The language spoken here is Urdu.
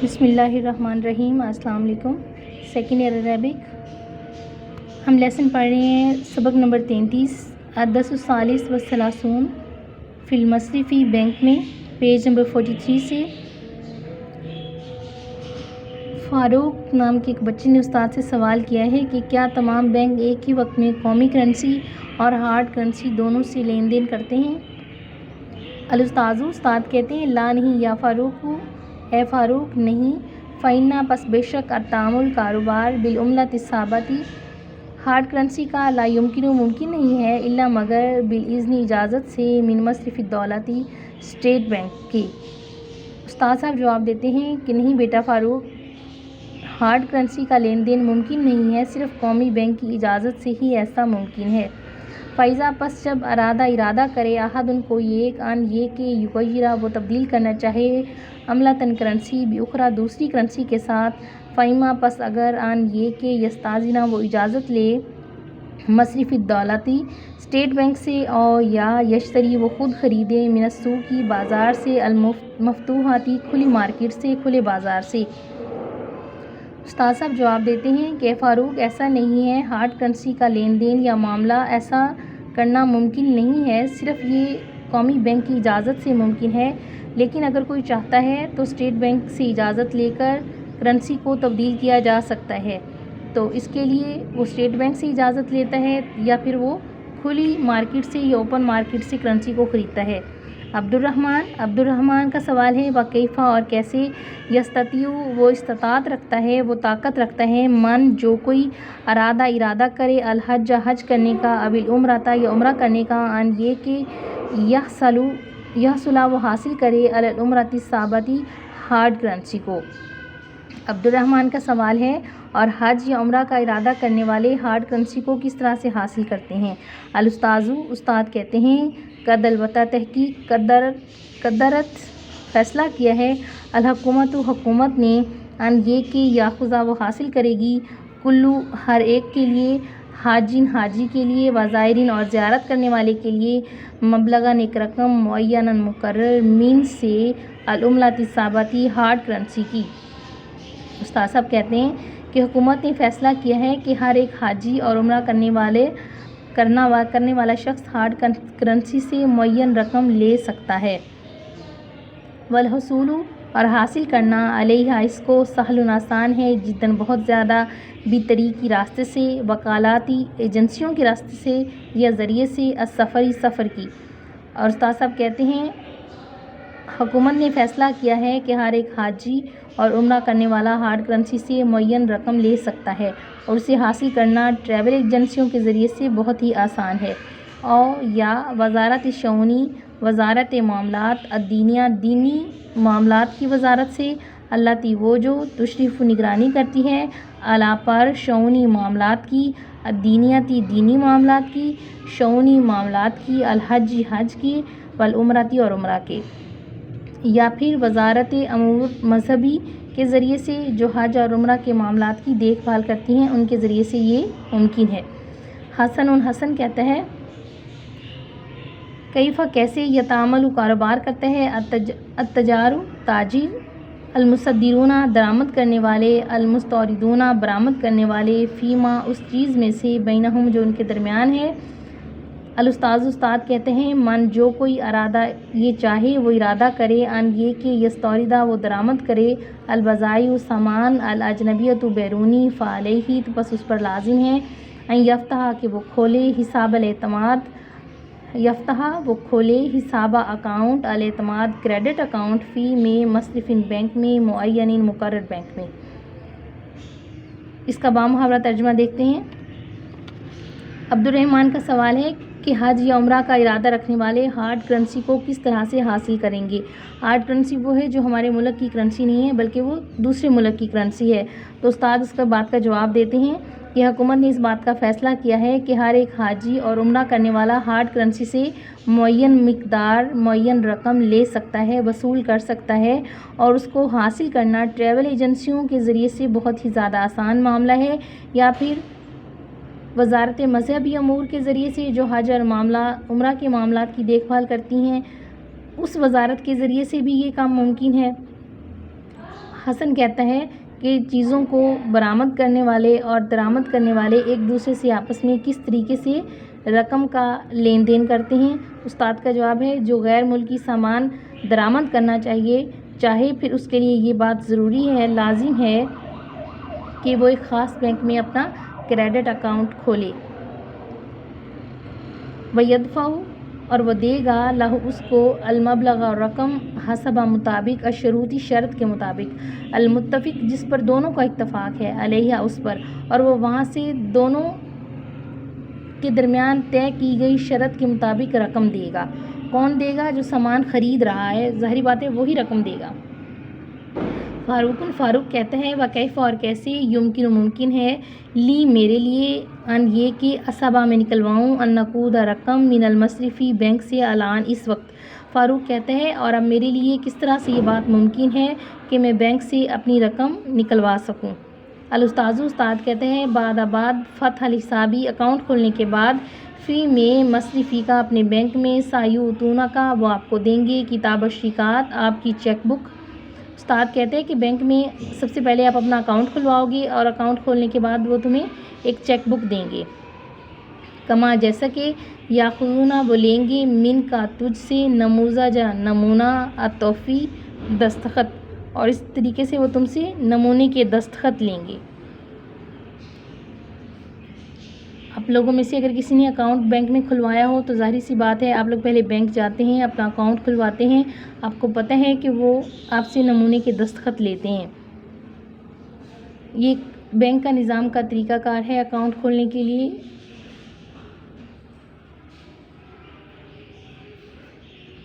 بسم اللہ الرحمن الرحیم۔ السلام علیکم۔ سیکنڈ ایئر عربک ہم لیسن پڑھ رہے ہیں سبق نمبر 33 الدرس الثالث والثلاثون فی المصرفی بینک میں، پیج نمبر 43 سے۔ فاروق نام کے ایک بچے نے استاد سے سوال کیا ہے کہ کیا تمام بینک ایک ہی وقت میں قومی کرنسی اور ہارڈ کرنسی دونوں سے لین دین کرتے ہیں؟ الاستاذ استاد کہتے ہیں لا نہیں یا فاروق، اے فاروق نہیں، فَإِنَّ پس بے شک التعامل کاروبار بالعملۃ الثابتہ ہارڈ کرنسی کا لا یمکن ممکن نہیں ہے الا مگر بالاذن اجازت سے من مصرف الدولۃ اسٹیٹ بینک کے۔ استاد صاحب جواب دیتے ہیں کہ نہیں بیٹا فاروق، ہارڈ کرنسی کا لین دین ممکن نہیں ہے، صرف قومی بینک کی اجازت سے ہی ایسا ممکن ہے۔ فائزہ پس جب ارادہ کرے احد ان کو ایک ان یہ کہ یغیرہ وہ تبدیل کرنا چاہے عملتاً کرنسی باخرى دوسری کرنسی کے ساتھ، فائما پس اگر ان یہ کہ یستاذن وہ اجازت لے مصرف الدولۃ اسٹیٹ بینک سے، او یا یشتری وہ خود خریدے من السوق بازار سے، المفتوحۃ کھلی مارکیٹ سے، کھلے بازار سے۔ استاد صاحب جواب دیتے ہیں کہ فاروق ایسا نہیں ہے، ہارڈ کرنسی کا لین دین یا معاملہ ایسا کرنا ممکن نہیں ہے، صرف یہ قومی بینک کی اجازت سے ممکن ہے، لیکن اگر کوئی چاہتا ہے تو اسٹیٹ بینک سے اجازت لے کر کرنسی کو تبدیل کیا جا سکتا ہے، تو اس کے لیے وہ اسٹیٹ بینک سے اجازت لیتا ہے یا پھر وہ کھلی مارکیٹ سے یا اوپن مارکیٹ سے کرنسی کو خریدتا ہے۔ عبد الرحمن کا سوال ہے وکیفہ اور کیسے، یستطیع وہ استطاعت رکھتا ہے، وہ طاقت رکھتا ہے، من جو کوئی ارادہ کرے الحج حج کرنے کا، اب العمرۃ یا عمرہ کرنے کا، ان یہ کہ یحصل وہ حاصل کرے علی العمرۃ الثابتہ ہارڈ کرنسی کو۔ عبد الرحمن کا سوال ہے اور حج یا عمرہ کا ارادہ کرنے والے ہارڈ کرنسی کو کس طرح سے حاصل کرتے ہیں؟ الاستاذ استاد کہتے ہیں قد البتہ تحقیق قدرت فیصلہ کیا ہے الحکومت حکومت نے ان یہ کہ یاخذہ وہ حاصل کرے گی کلو ہر ایک کے لیے، حاجن حاجی کے لیے، وزائرین اور زیارت کرنے والے کے لیے، مبلغاً ایک رقم معیناً مقرر من سے العملۃ الثابتہ ہارڈ کرنسی کی۔ استاد صاحب کہتے ہیں کہ حکومت نے فیصلہ کیا ہے کہ ہر ایک حاجی اور عمرہ کرنے والا شخص ہارڈ کرنسی سے معین رقم لے سکتا ہے۔ والحصول اور حاصل کرنا علیہ اس کو سہل آسان ہے جداً بہت زیادہ، بطریقی راستے سے، وکالاتی ایجنسیوں کے راستے سے یا ذریعے سے، السفری سفر کی۔ اور استاد صاحب کہتے ہیں حکومت نے فیصلہ کیا ہے کہ ہر ایک حاجی اور عمرہ کرنے والا ہارڈ کرنسی سے معین رقم لے سکتا ہے اور اسے حاصل کرنا ٹریول ایجنسیوں کے ذریعے سے بہت ہی آسان ہے، او یا وزارت شؤون وزارت معاملات الدینیہ دینی معاملات کی وزارت سے، اللاتی وہ جو تشریف نگرانی کرتی ہے علی پر شؤونی معاملات کی، الدینیتی دینی معاملات کی، شؤونی معاملات کی، الحج حج کی، والعمرۃ اور عمرہ کے، یا پھر وزارت امور مذہبی کے ذریعے سے جو حج اور عمرہ کے معاملات کی دیکھ بھال کرتی ہیں، ان کے ذریعے سے یہ ممکن ہے۔ حسن کہتا ہے کیفہ کیسے، یتعامل کاروبار کرتا ہے، التجار تاجر، المصدرون درآمد کرنے والے، المستوردون برآمد کرنے والے، فیما اس چیز میں سے، بینہم جو ان کے درمیان ہے۔ الاستاذ استاد کہتے ہیں من جو کوئی ارادہ یہ چاہے وہ ارادہ کرے ان یہ کہ یستوردہ وہ درآمد کرے البضائع سامان، الاجنبیۃ بیرونی، فعلیہ تو پس اس پر لازم ہے، ان یفتح کہ وہ کھولے، حساب الاعتماد یفتح وہ کھولے، حساب اکاؤنٹ الاعتماد کریڈٹ اکاؤنٹ، فی میں مصرف بینک میں، معین مقرر بینک میں۔ اس کا بامحاورہ ترجمہ دیکھتے ہیں۔ عبد الرحمن کا سوال ہے کہ حج یا عمرہ کا ارادہ رکھنے والے ہارڈ کرنسی کو کس طرح سے حاصل کریں گے؟ ہارڈ کرنسی وہ ہے جو ہمارے ملک کی کرنسی نہیں ہے بلکہ وہ دوسرے ملک کی کرنسی ہے، تو استاد اس کا بات کا جواب دیتے ہیں کہ حکومت نے اس بات کا فیصلہ کیا ہے کہ ہر ایک حاجی اور عمرہ کرنے والا ہارڈ کرنسی سے معین مقدار معین رقم لے سکتا ہے، وصول کر سکتا ہے، اور اس کو حاصل کرنا ٹریول ایجنسیوں کے ذریعے سے بہت ہی زیادہ آسان معاملہ ہے، یا پھر وزارت مذہبی امور کے ذریعے سے جو حج اور عمرہ کے معاملات کی دیکھ بھال کرتی ہیں، اس وزارت کے ذریعے سے بھی یہ کام ممکن ہے۔ حسن کہتا ہے کہ چیزوں کو برآمد کرنے والے اور درآمد کرنے والے ایک دوسرے سے آپس میں کس طریقے سے رقم کا لین دین کرتے ہیں؟ استاد کا جواب ہے جو غیر ملکی سامان درآمد کرنا چاہے پھر اس کے لیے یہ بات ضروری ہے، لازم ہے کہ وہ ایک خاص بینک میں اپنا کریڈٹ اکاؤنٹ کھولے۔ وَيَدْفَعُ اور وہ دے گا لہو اس کو المبلغ اور رقم حسب مطابق الشروطی شرط کے مطابق المتفق جس پر دونوں کا اتفاق ہے علیہ اس پر، اور وہ وہاں سے دونوں کے درمیان طے کی گئی شرط کے مطابق رقم دے گا۔ کون دے گا؟ جو سامان خرید رہا ہے، ظاہری بات ہے وہی رقم دے گا۔ فاروق کہتا ہے وکیف اور کیسے یمکن ممکن ہے لی میرے لیے ان یہ کہ اسبا میں نکلواؤں ان نقود رقم من المصرفی بینک سے الان اس وقت۔ فاروق کہتا ہے اور اب میرے لیے کس طرح سے یہ بات ممکن ہے کہ میں بینک سے اپنی رقم نکلوا سکوں؟ استاد کہتے ہیں بعد فتح الحسابی اکاؤنٹ کھولنے کے بعد فی میں مصرفی کا اپنے بینک میں سایوتونہ کا وہ آپ کو دیں گے کتاب الشیکات آپ کی چیک بک۔ استاد کہتے ہیں کہ بینک میں سب سے پہلے آپ اپنا اکاؤنٹ کھلواؤ گے اور اکاؤنٹ کھولنے کے بعد وہ تمہیں ایک چیک بک دیں گے، کما جیسا کہ یاخذون وہ لیں گے من کا تجھ سے نموذجہ نمونہ التوفی دستخط، اور اس طریقے سے وہ تم سے نمونے کے دستخط لیں گے۔ آپ لوگوں میں سے اگر کسی نے اکاؤنٹ بینک میں کھلوایا ہو تو ظاہری سی بات ہے آپ لوگ پہلے بینک جاتے ہیں، اپنا اکاؤنٹ کھلواتے ہیں، آپ کو پتہ ہے کہ وہ آپ سے نمونے کے دستخط لیتے ہیں۔ یہ بینک کا نظام کا طریقہ کار ہے اکاؤنٹ کھولنے کے لیے۔